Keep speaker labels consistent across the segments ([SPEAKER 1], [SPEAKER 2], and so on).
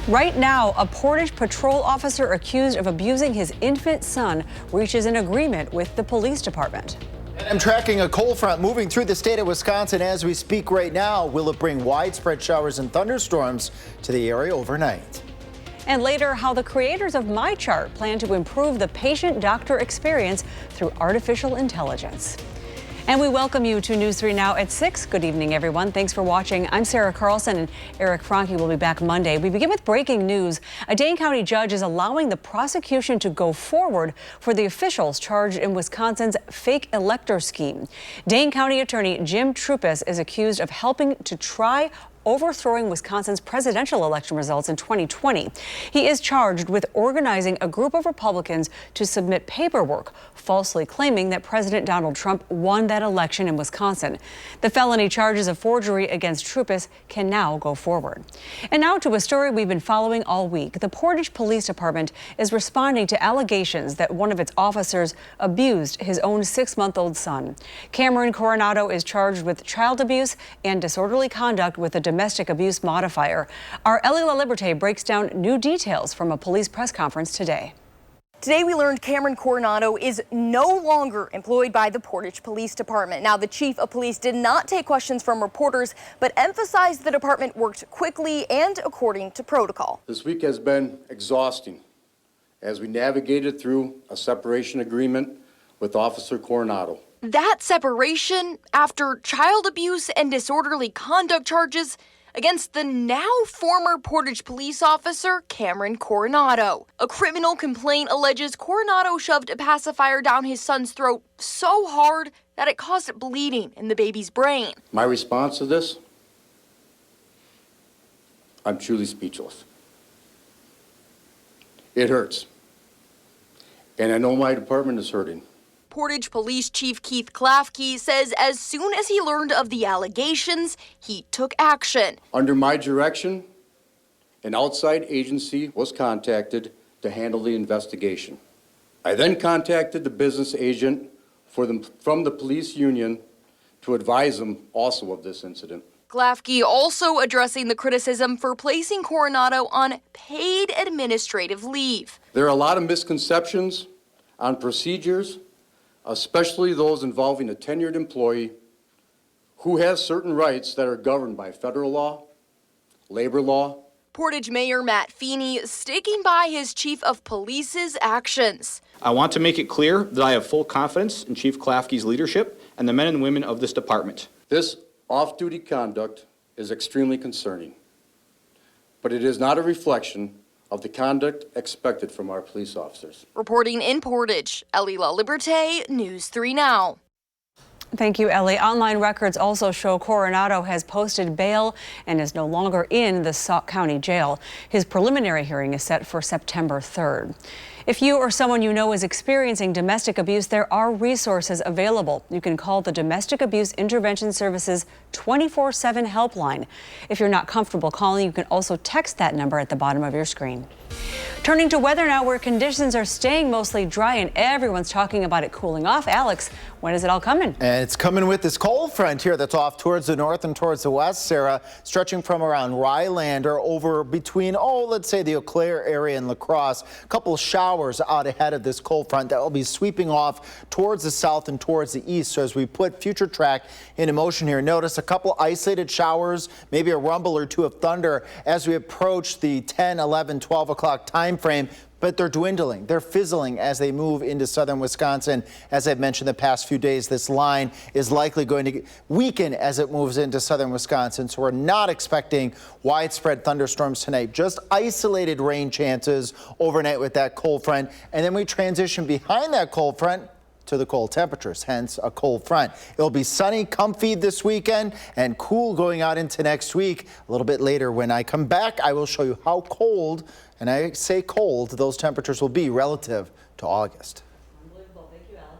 [SPEAKER 1] Right now, a Portage patrol officer accused of abusing his infant son reaches an agreement with the police department.
[SPEAKER 2] I'm tracking a cold front moving through the state of Wisconsin as we speak right now. Will it bring widespread showers and thunderstorms to the area overnight?
[SPEAKER 1] And later, how the creators of MyChart plan to improve the patient-doctor experience through artificial intelligence. And we welcome you to News 3 Now at 6. Good evening, everyone. Thanks for watching. I'm Sarah Carlson, and Eric Franke will be back Monday. We begin with breaking news. A Dane County judge is allowing the prosecution to go forward for the officials charged in Wisconsin's fake elector scheme. Dane County Attorney Jim Trupis is accused of helping to try overthrowing Wisconsin's presidential election results in 2020. He is charged with organizing a group of Republicans to submit paperwork falsely claiming that President Donald Trump won that election in Wisconsin. The felony charges of forgery against Trupis can now go forward. And now to a story we've been following all week. The Portage Police Department is responding to allegations that one of its officers abused his own 6-month-old son. Cameron Coronado is charged with child abuse and disorderly conduct with a domestic abuse modifier. Our Ellie LaLiberte breaks down new details from a police press conference today.
[SPEAKER 3] Today we learned Cameron Coronado is no longer employed by the Portage Police Department. Now, the chief of police did not take questions from reporters, but emphasized the department worked quickly and according to protocol.
[SPEAKER 4] This week has been exhausting as we navigated through a separation agreement with Officer Coronado.
[SPEAKER 3] That separation after child abuse and disorderly conduct charges against the now former Portage police officer, Cameron Coronado. A criminal complaint alleges Coronado shoved a pacifier down his son's throat so hard that it caused bleeding in the baby's brain.
[SPEAKER 4] My response to this? I'm truly speechless. It hurts. And I know my department is hurting.
[SPEAKER 3] Portage Police Chief Keith Klafke says as soon as he learned of the allegations, he took action.
[SPEAKER 4] Under my direction, an outside agency was contacted to handle the investigation. I then contacted the business agent from the police union to advise them also of this incident.
[SPEAKER 3] Klafke also addressing the criticism for placing Coronado on paid administrative leave.
[SPEAKER 4] There are a lot of misconceptions on procedures, especially those involving a tenured employee who has certain rights that are governed by federal law, labor law.
[SPEAKER 3] Portage Mayor Matt Feeney sticking by his chief of police's actions.
[SPEAKER 5] I want to make it clear that I have full confidence in Chief Klafke's leadership and the men and women of this department.
[SPEAKER 4] This off-duty conduct is extremely concerning, but it is not a reflection of the conduct expected from our police officers.
[SPEAKER 3] Reporting in Portage, Ellie LaLiberte, News 3 Now.
[SPEAKER 1] Thank you, Ellie. Online records also show Coronado has posted bail and is no longer in the Sauk County Jail. His preliminary hearing is set for September 3rd. If you or someone you know is experiencing domestic abuse, there are resources available. You can call the Domestic Abuse Intervention Services 24/7 helpline. If you're not comfortable calling, you can also text that number at the bottom of your screen. Turning to weather now, where conditions are staying mostly dry and everyone's talking about it cooling off. Alex, when is it all coming?
[SPEAKER 2] And it's coming with this cold front here that's off towards the north and towards the west, Sarah, stretching from around Rylander over between, let's say the Eau Claire area and La Crosse. A couple showers out ahead of this cold front that will be sweeping off towards the south and towards the east. So as we put future track into motion here, notice a couple isolated showers, maybe a rumble or two of thunder as we approach the 10, 11, 12 o'clock time frame, but they're dwindling. They're fizzling as they move into southern Wisconsin. As I've mentioned the past few days, this line is likely going to weaken as it moves into southern Wisconsin. So we're not expecting widespread thunderstorms tonight, just isolated rain chances overnight with that cold front. And then we transition behind that cold front to the cold temperatures, hence a cold front. It'll be sunny, comfy this weekend and cool going out into next week. A little bit later when I come back, I will show you how cold, and I say cold, those temperatures will be relative to August.
[SPEAKER 1] Unbelievable. Thank you, Alex.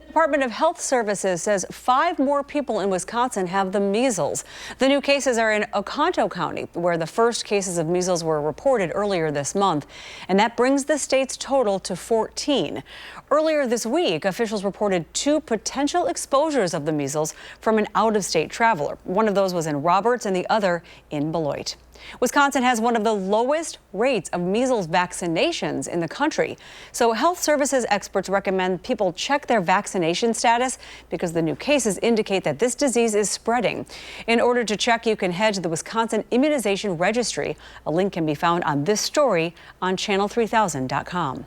[SPEAKER 1] The Department of Health Services says 5 more people in Wisconsin have the measles. The new cases are in Oconto County, where the first cases of measles were reported earlier this month, and that brings the state's total to 14. Earlier this week, officials reported 2 potential exposures of the measles from an out-of-state traveler. One of those was in Roberts and the other in Beloit. Wisconsin has one of the lowest rates of measles vaccinations in the country. So health services experts recommend people check their vaccination status because the new cases indicate that this disease is spreading. In order to check, you can head to the Wisconsin Immunization Registry. A link can be found on this story on channel3000.com.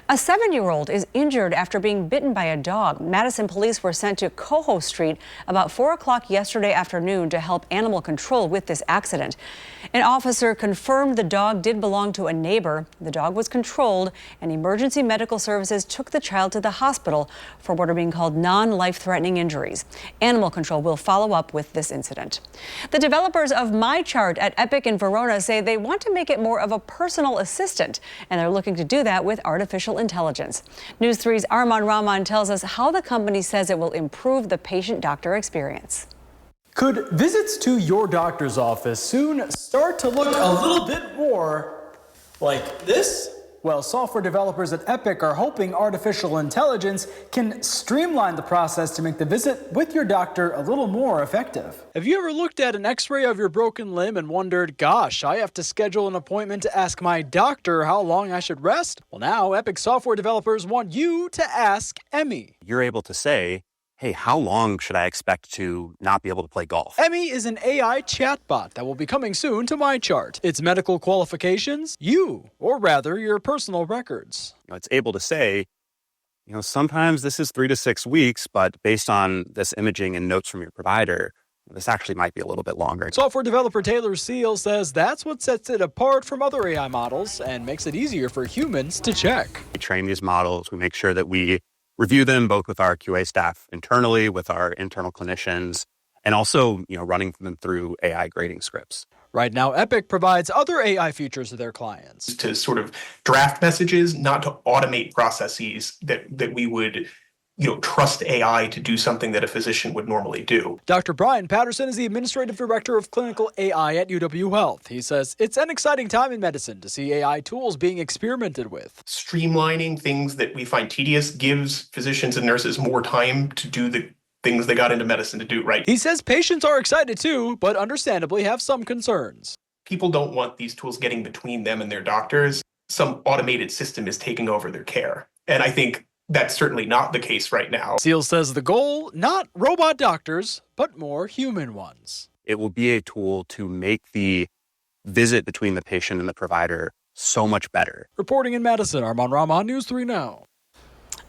[SPEAKER 1] A 7-year-old is injured after being bitten by a dog. Madison police were sent to Coho Street about 4 o'clock yesterday afternoon to help animal control with this accident. An officer confirmed the dog did belong to a neighbor. The dog was controlled, and emergency medical services took the child to the hospital for what are being called non-life-threatening injuries. Animal control will follow up with this incident. The developers of MyChart at Epic in Verona say they want to make it more of a personal assistant, and they're looking to do that with artificial intelligence. News 3's Arman Rahman tells us how the company says it will improve the patient-doctor experience.
[SPEAKER 6] Could visits to your doctor's office soon start to look a little bit more like this? Well, software developers at Epic are hoping artificial intelligence can streamline the process to make the visit with your doctor a little more effective. Have you ever looked at an x-ray of your broken limb and wondered, gosh, I have to schedule an appointment to ask my doctor how long I should rest? Well, now Epic software developers want you to ask Emmy.
[SPEAKER 7] You're able to say, hey, how long should I expect to not be able to play golf?
[SPEAKER 6] Emmy is an AI chatbot that will be coming soon to MyChart. Its medical qualifications, or rather your personal records.
[SPEAKER 7] It's able to say, sometimes this is 3 to 6 weeks, but based on this imaging and notes from your provider, this actually might be a little bit longer.
[SPEAKER 6] Software developer Taylor Seal says that's what sets it apart from other AI models and makes it easier for humans to check.
[SPEAKER 7] We train these models. We make sure that we review them both with our QA staff internally, with our internal clinicians, and also, running them through AI grading scripts.
[SPEAKER 6] Right now, Epic provides other AI features to their clients.
[SPEAKER 8] To sort of draft messages, not to automate processes that we would trust AI to do something that a physician would normally do.
[SPEAKER 6] Dr. Brian Patterson is the Administrative Director of Clinical AI at UW Health. He says it's an exciting time in medicine to see AI tools being experimented with.
[SPEAKER 8] Streamlining things that we find tedious gives physicians and nurses more time to do the things they got into medicine to do, right?
[SPEAKER 6] He says patients are excited too, but understandably have some concerns.
[SPEAKER 8] People don't want these tools getting between them and their doctors. Some automated system is taking over their care. And I think that's certainly not the case right now.
[SPEAKER 6] Seal says the goal, not robot doctors, but more human ones.
[SPEAKER 7] It will be a tool to make the visit between the patient and the provider so much better.
[SPEAKER 6] Reporting in Madison, Arman Rahman, News 3 Now.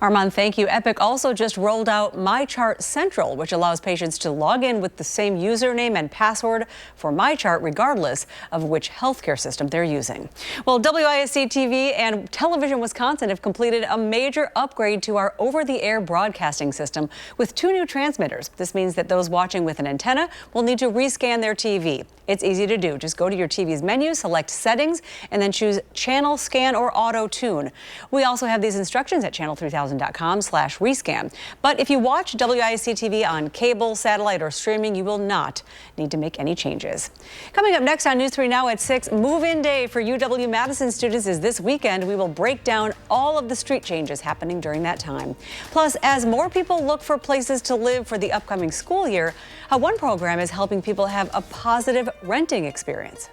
[SPEAKER 1] Armand, thank you. Epic also just rolled out MyChart Central, which allows patients to log in with the same username and password for MyChart, regardless of which healthcare system they're using. Well, WISC-TV and Television Wisconsin have completed a major upgrade to our over-the-air broadcasting system with 2 new transmitters. This means that those watching with an antenna will need to rescan their TV. It's easy to do. Just go to your TV's menu, select Settings, and then choose Channel Scan or Auto Tune. We also have these instructions at channel3000.com/rescan. But if you watch WISC-TV on cable, satellite, or streaming, you will not need to make any changes. Coming up next on News 3 Now at 6, move-in day for UW-Madison students is this weekend. We will break down all of the street changes happening during that time. Plus, as more people look for places to live for the upcoming school year, how one program is helping people have a positive renting experience.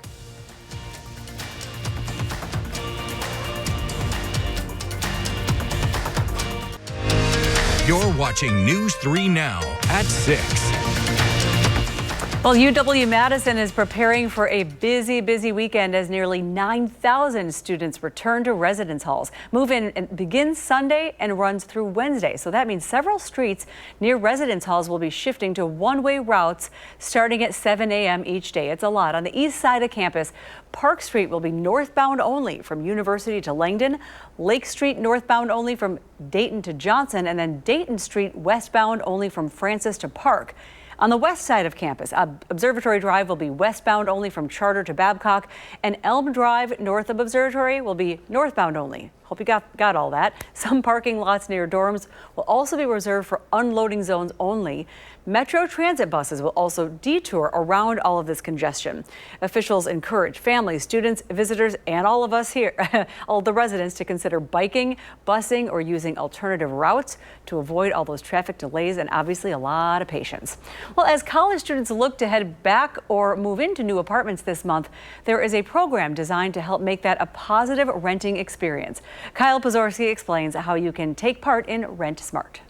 [SPEAKER 9] You're watching News 3 Now at 6.
[SPEAKER 1] Well, UW-Madison is preparing for a busy weekend as nearly 9,000 students return to residence halls. Move-in begins Sunday and runs through Wednesday. So that means several streets near residence halls will be shifting to one-way routes starting at 7 a.m. each day. It's a lot. On the east side of campus, Park Street will be northbound only from University to Langdon, Lake Street northbound only from Dayton to Johnson, and then Dayton Street westbound only from Francis to Park. On the west side of campus, Observatory Drive will be westbound only from Charter to Babcock, and Elm Drive north of Observatory will be northbound only. Hope you got all that. Some parking lots near dorms will also be reserved for unloading zones only. Metro Transit buses will also detour around all of this congestion. Officials encourage families, students, visitors, and all of us here, all the residents, to consider biking, busing, or using alternative routes to avoid all those traffic delays and obviously a lot of patience. Well, as college students look to head back or move into new apartments this month, there is a program designed to help make that a positive renting experience. Kyle Pozorski explains how you can take part in Rent Smart.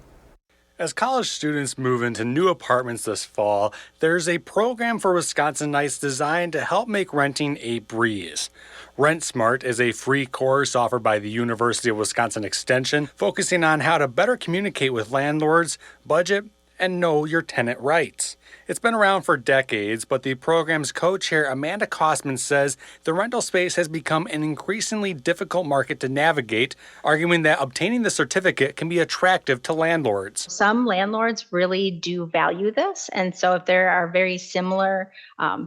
[SPEAKER 6] As college students move into new apartments this fall, there's a program for Wisconsinites designed to help make renting a breeze. Rent Smart is a free course offered by the University of Wisconsin Extension, focusing on how to better communicate with landlords, budget, and know your tenant rights. It's been around for decades, but the program's co-chair Amanda Kosman says the rental space has become an increasingly difficult market to navigate, arguing that obtaining the certificate can be attractive to landlords.
[SPEAKER 10] Some landlords really do value this, and so if there are very similar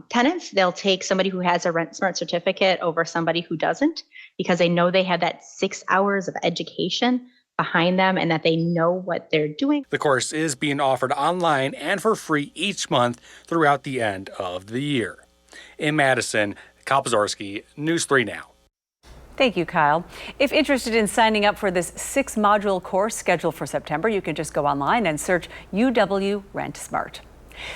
[SPEAKER 10] tenants, they'll take somebody who has a Rent Smart certificate over somebody who doesn't, because they know they have that 6 hours of education behind them and that they know what they're doing.
[SPEAKER 6] The course is being offered online and for free each month throughout the end of the year. In Madison, Kyle Pozorski, News 3 Now.
[SPEAKER 1] Thank you, Kyle. If interested in signing up for this 6-module course scheduled for September, you can just go online and search UW Rent Smart.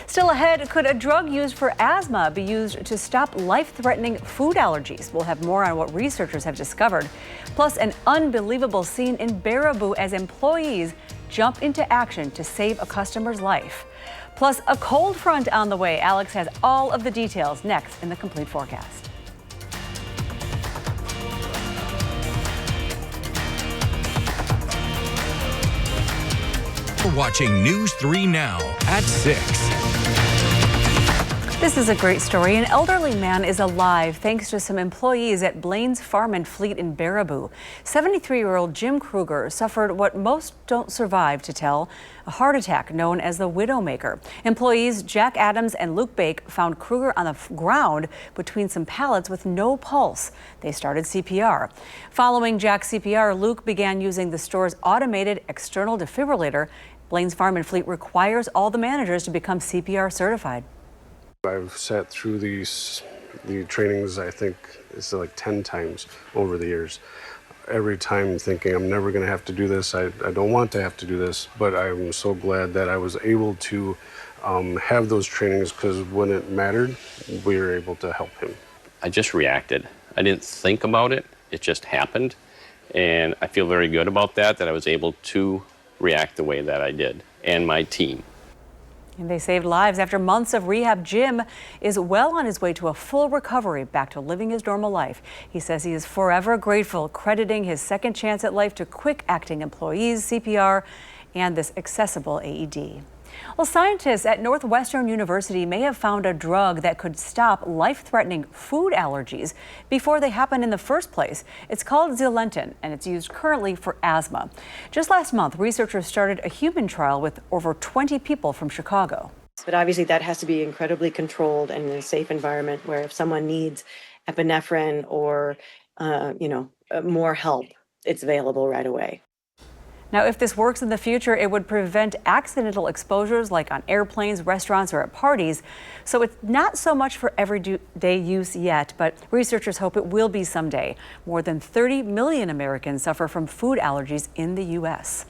[SPEAKER 1] Still ahead, could a drug used for asthma be used to stop life-threatening food allergies? We'll have more on what researchers have discovered. Plus, an unbelievable scene in Baraboo as employees jump into action to save a customer's life. Plus, a cold front on the way. Alex has all of the details next in the Complete Forecast.
[SPEAKER 9] You're watching News 3 Now at 6.
[SPEAKER 1] This is a great story. An elderly man is alive thanks to some employees at Blaine's Farm and Fleet in Baraboo. 73-year-old Jim Kruger suffered what most don't survive to tell, a heart attack known as the Widowmaker. Employees Jack Adams and Luke Bake found Kruger on the ground between some pallets with no pulse. They started CPR. Following Jack's CPR, Luke began using the store's automated external defibrillator. Blaine's Farm and Fleet requires all the managers to become CPR certified.
[SPEAKER 11] I've sat through the trainings, I think it's like 10 times over the years. Every time thinking I'm never going to have to do this. I don't want to have to do this, but I'm so glad that I was able to have those trainings, because when it mattered, we were able to help him.
[SPEAKER 12] I just reacted. I didn't think about it. It just happened. And I feel very good about that I was able to react the way that I did, and my team.
[SPEAKER 1] And they saved lives. After months of rehab, Jim is well on his way to a full recovery, back to living his normal life. He says he is forever grateful, crediting his second chance at life to quick-acting employees, CPR, and this accessible AED. Well, scientists at Northwestern University may have found a drug that could stop life-threatening food allergies before they happen in the first place. It's called Xylentin, and it's used currently for asthma. Just last month, researchers started a human trial with over 20 people from Chicago.
[SPEAKER 13] But obviously that has to be incredibly controlled and in a safe environment where if someone needs epinephrine or, more help, it's available right away.
[SPEAKER 1] Now, if this works in the future, it would prevent accidental exposures like on airplanes, restaurants, or at parties. So it's not so much for everyday use yet, but researchers hope it will be someday. More than 30 million Americans suffer from food allergies in the U.S.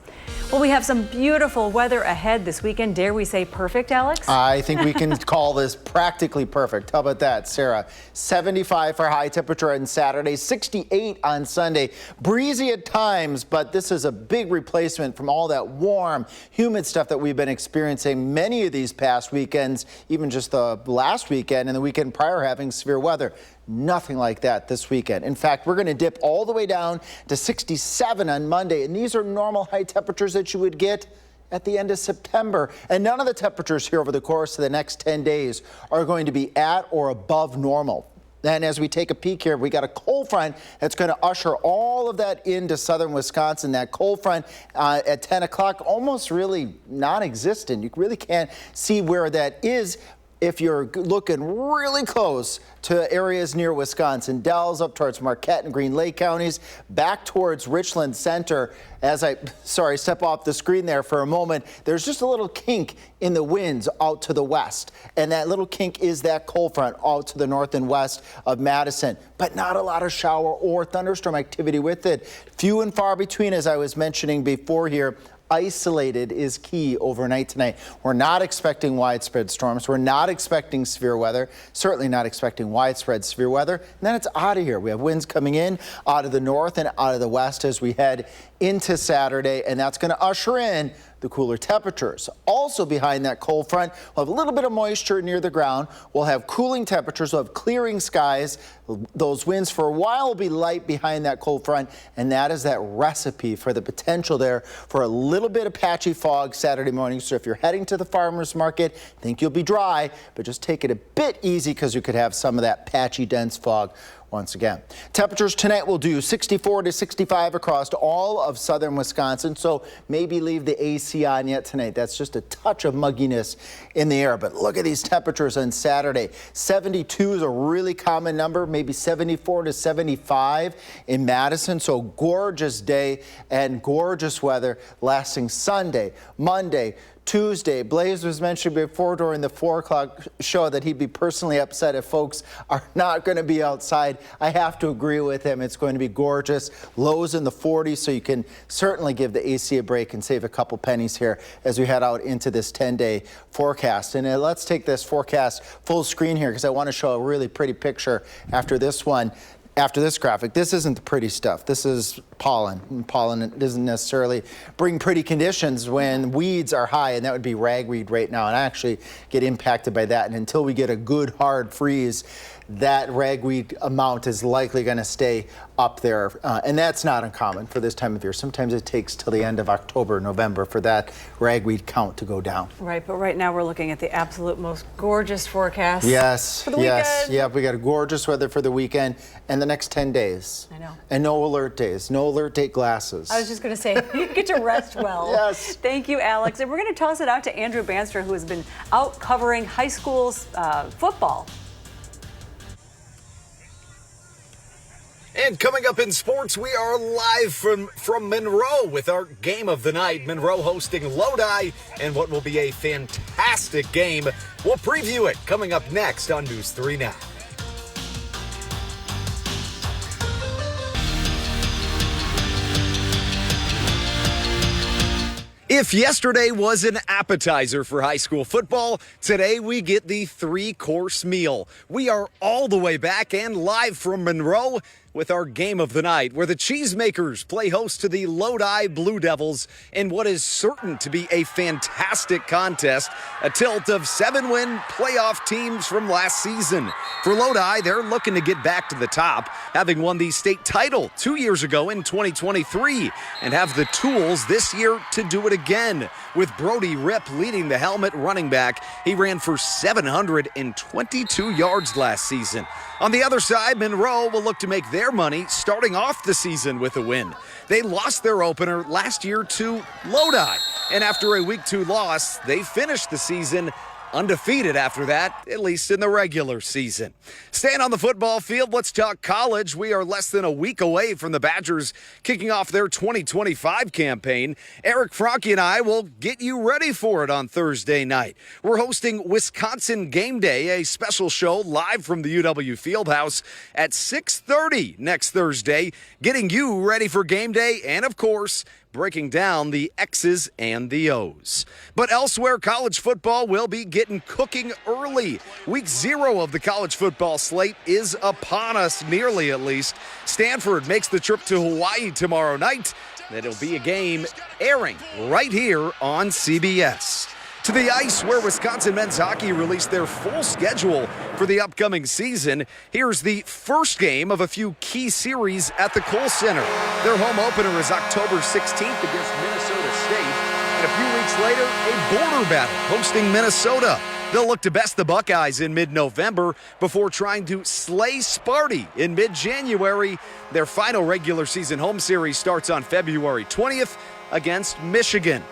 [SPEAKER 1] Well, we have some beautiful weather ahead this weekend. Dare we say perfect, Alex?
[SPEAKER 2] I think we can call this practically perfect. How about that, Sarah? 75 for high temperature on Saturday, 68 on Sunday. Breezy at times, but this is a big replacement from all that warm, humid stuff that we've been experiencing many of these past weekends, even just the last weekend and the weekend prior having severe weather. Nothing like that this weekend. In fact, we're going to dip all the way down to 67 on Monday, and these are normal high temperatures that you would get at the end of September. And none of the temperatures here over the course of the next 10 days are going to be at or above normal. And as we take a peek here, we got a cold front that's going to usher all of that into southern Wisconsin. That cold front at 10 o'clock, almost really non-existent. You really can't see where that is. if you're looking really close to areas near Wisconsin Dells, up towards Marquette and Green Lake counties, back towards Richland Center. As I step off the screen there for a moment, there's just a little kink in the winds out to the west. And that little kink is that cold front out to the north and west of Madison. But not a lot of shower or thunderstorm activity with it. Few and far between, as I was mentioning before here. Isolated is key overnight tonight. We're not expecting widespread storms. We're not expecting severe weather. Certainly not expecting widespread severe weather. And then it's out of here. We have winds coming in out of the north and out of the west as we head into Saturday, and that's going to usher in the cooler temperatures. Also behind that cold front, we'll have a little bit of moisture near the ground. We'll have cooling temperatures. We'll have clearing skies. Those winds for a while will be light behind that cold front, and that is that recipe for the potential there for a little bit of patchy fog Saturday morning. So if you're heading to the farmer's market, think you'll be dry, but just take it a bit easy because you could have some of that patchy, dense fog once again. Temperatures tonight will do 64 to 65 across all of southern Wisconsin, so maybe leave the AC on yet tonight. That's just a touch of mugginess in the air, but look at these temperatures on Saturday. 72 is a really common number, maybe 74 to 75 in Madison, so gorgeous day and gorgeous weather lasting Sunday, Monday, Tuesday. Blaze was mentioned before during the 4 o'clock show that he'd be personally upset if folks are not going to be outside. I have to agree with him. It's going to be gorgeous. Lows in the 40s, so you can certainly give the AC a break and save a couple pennies here as we head out into this 10-day forecast. And let's take this forecast full screen here because I want to show a really pretty picture after this one. After this graphic, this isn't the pretty stuff. This is pollen. And pollen doesn't necessarily bring pretty conditions when weeds are high, and that would be ragweed right now. And I actually get impacted by that. And until we get a good hard freeze, that ragweed amount is likely going to stay up there. And that's not uncommon for this time of year. Sometimes it takes till the end of October, November for that ragweed count to go down.
[SPEAKER 1] Right, but right now we're looking at the absolute most gorgeous forecast.
[SPEAKER 2] Yes,
[SPEAKER 1] for the
[SPEAKER 2] yes,
[SPEAKER 1] weekend.
[SPEAKER 2] yeah, we got a gorgeous weather for the weekend and the next 10 days.
[SPEAKER 1] I know.
[SPEAKER 2] And no alert days, no alert date glasses.
[SPEAKER 1] I was just going to say, you get to rest well.
[SPEAKER 2] Yes.
[SPEAKER 1] Thank you, Alex. And we're going to toss it out to Andrew Banster, who has been out covering high school football.
[SPEAKER 14] And coming up in sports, we are live from Monroe with our game of the night. Monroe hosting Lodi and what will be a fantastic game. We'll preview it coming up next on News 3 Now. If yesterday was an appetizer for high school football, today we get the 3-course meal. We are all the way back and live from Monroe with our game of the night, where the Cheesemakers play host to the Lodi Blue Devils in what is certain to be a fantastic contest, a tilt of 7-win playoff teams from last season. For Lodi, they're looking to get back to the top, having won the state title 2 years ago in 2023, and have the tools this year to do it again. With Brody Rip leading the helmet running back, he ran for 722 yards last season. On the other side, Monroe will look to make their money starting off the season with a win. They lost their opener last year to Lodi, and after a Week 2 loss, they finished the season undefeated after that, at least in the regular season. Staying on the football field, let's talk college. We are less than a week away from the Badgers kicking off their 2025 campaign. Eric Franke and I will get you ready for it on Thursday night. We're hosting Wisconsin Game Day, a special show live from the UW Fieldhouse at 6:30 next Thursday, getting you ready for game day and, of course, breaking down the X's and the O's. But elsewhere, college football will be getting cooking early. Week 0 of the college football slate is upon us, nearly at least. Stanford makes the trip to Hawaii tomorrow night. It'll be a game airing right here on CBS. To the ice, where Wisconsin men's hockey released their full schedule for the upcoming season. Here's the first game of a few key series at the Kohl Center. Their home opener is October 16th against Minnesota State. And a few weeks later, a border battle hosting Minnesota. They'll look to best the Buckeyes in mid-November before trying to slay Sparty in mid-January. Their final regular season home series starts on February 20th against Michigan.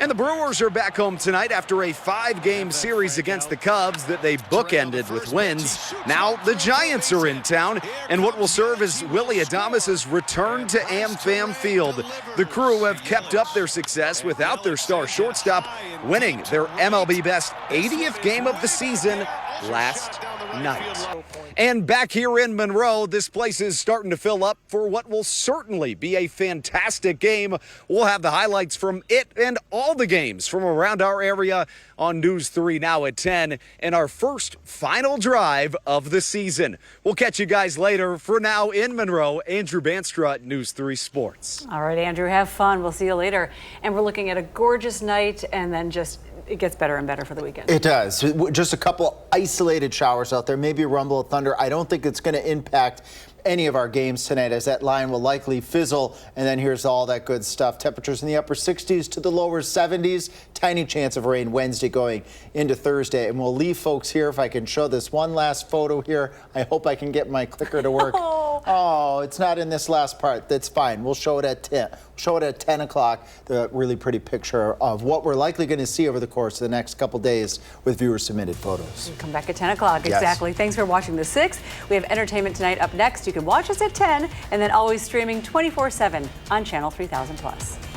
[SPEAKER 14] And the Brewers are back home tonight after a 5-game series against the Cubs that they bookended with wins. Now the Giants are in town, and what will serve as Willie Adames' return to AmFam Field. The Crew have kept up their success without their star shortstop, winning their MLB best 80th game of the season last night. And back here in Monroe, this place is starting to fill up for what will certainly be a fantastic game. We'll have the highlights from it and all the games from around our area on News 3 now at 10 and our first final drive of the season. We'll catch you guys later. For now in Monroe, Andrew Banstra, News 3 Sports.
[SPEAKER 1] All right, Andrew, have fun. We'll see you later. And we're looking at a gorgeous night, and then it gets better and better for the weekend.
[SPEAKER 2] It does. Just a couple isolated showers out there, maybe a rumble of thunder. I don't think it's going to impact any of our games tonight, as that line will likely fizzle. And then here's all that good stuff. Temperatures in the upper 60s to the lower 70s. Tiny chance of rain Wednesday going into Thursday. And we'll leave folks here. If I can show this one last photo here, I hope I can get my clicker to work. Oh, it's not in this last part. That's fine. We'll show it at 10. Show it at 10 o'clock. The really pretty picture of what we're likely going to see over the course of the next couple days with viewer submitted photos.
[SPEAKER 1] Come back at 10 o'clock.
[SPEAKER 2] Yes.
[SPEAKER 1] Exactly. Thanks for watching The 6. We have entertainment tonight up next. You can watch us at 10 and then always streaming 24/7 on Channel 3000+.